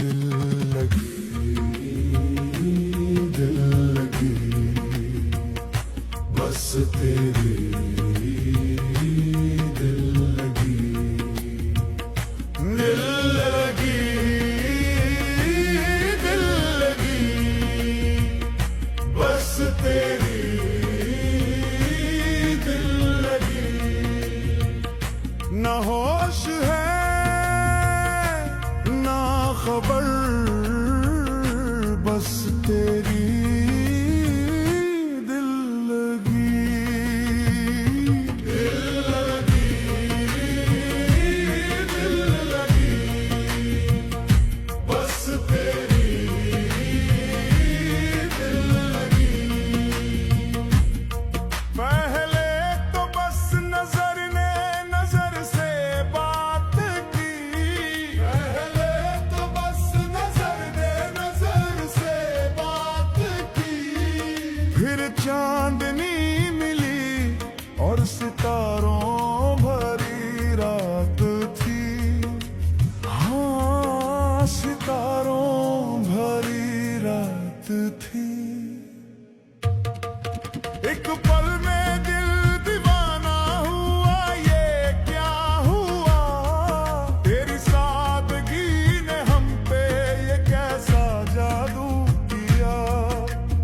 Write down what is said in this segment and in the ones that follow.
दिल लगी, दिल लगी, बस तेरी दिल लगी, दिल लगी, दिल लगी, बस तेरी दिल लगी। ना होश है ना खबर, बस तेरी दिल लगी, दिल लगी, दिल लगी, बस तेरी दिल लगी। पहले तो बस नजर ने नजर से बात की, पहले तो बस नजर ने नजर से बात की, फिर चांदनी मिली और सितारों भरी रात थी, हाँ सितारों भरी रात थी। एक पल में दिल दीवाना हुआ, ये क्या हुआ, तेरी सादगी ने हम पे ये कैसा जादू किया,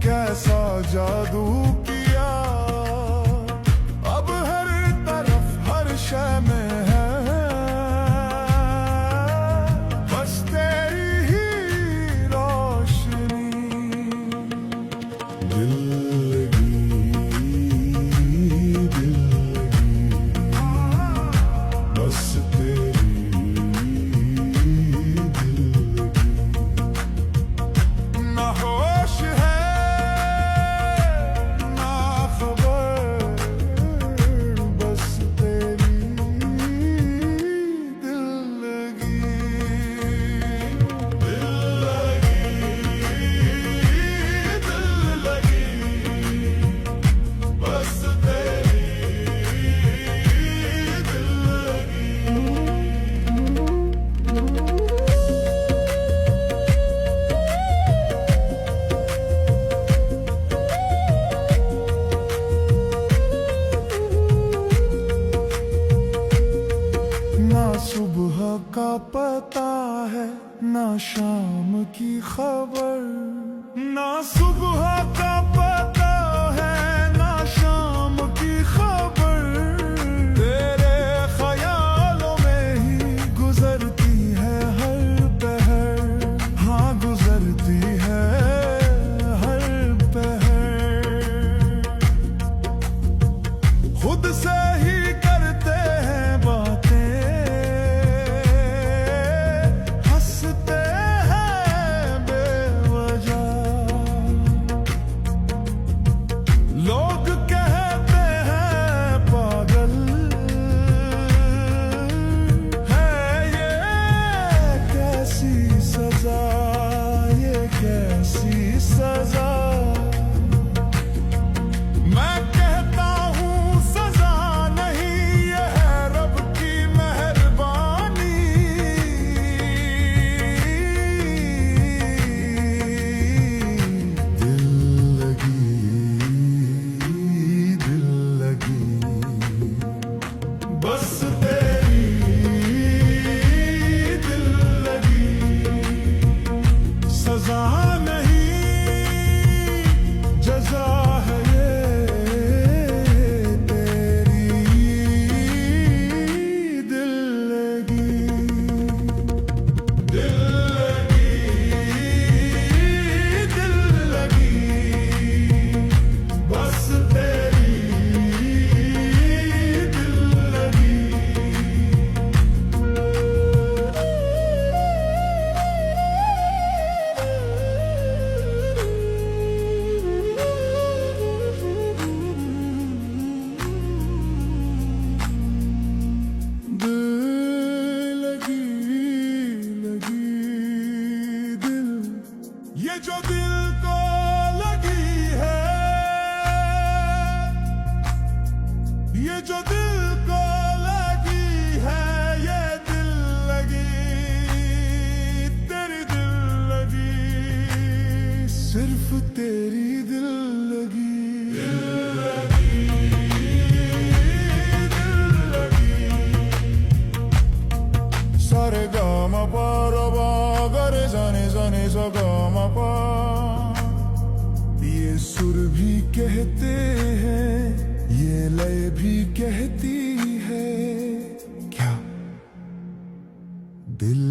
कैसा जादू किया। अब हर तरफ हर शय में है बस तेरी ही रोशनी। दिल लगी, दिल लगी, बस तेरी दिल लगी। ना होश है ना खबर, बस तेरी दिल लगी, दिल लगी, दिल लगी, बस तेरी दिल लगी। ना सुबह का पता है ना शाम की खबर, ना सुबह का पता है ना शाम की खबर, तेरे ख्यालों में ही गुजरती है हर पहर, हाँ गुजरती है हर पहर। खुद से ही करते हैं बातें, हंसते हैं बेवजह, लोग कहते हैं पागल है ये कैसी सजा, ये कैसी सजा। मैं कहता हूँ सजा नहीं ये है रब की मेहरबानी, दिल लगी, दिल लगी, बस तेरी दिल लगी। सजा नहीं जजा है ये तेरी दिल लगी, दिल लगी, दिल लगी, बस तेरी दिल लगी। दिल लगी, लगी, दिल, ये जो दिल को लगी है, ये जो दिल को लगी है, ये दिल लगी, तेरी दिल सिर्फ तेरी दिल लगी सारे गा मा पा रा बा गा रे जाने जाने सा गा मा पा। ये सुर भी कहते हैं, ये लय भी कहती है, क्या दिल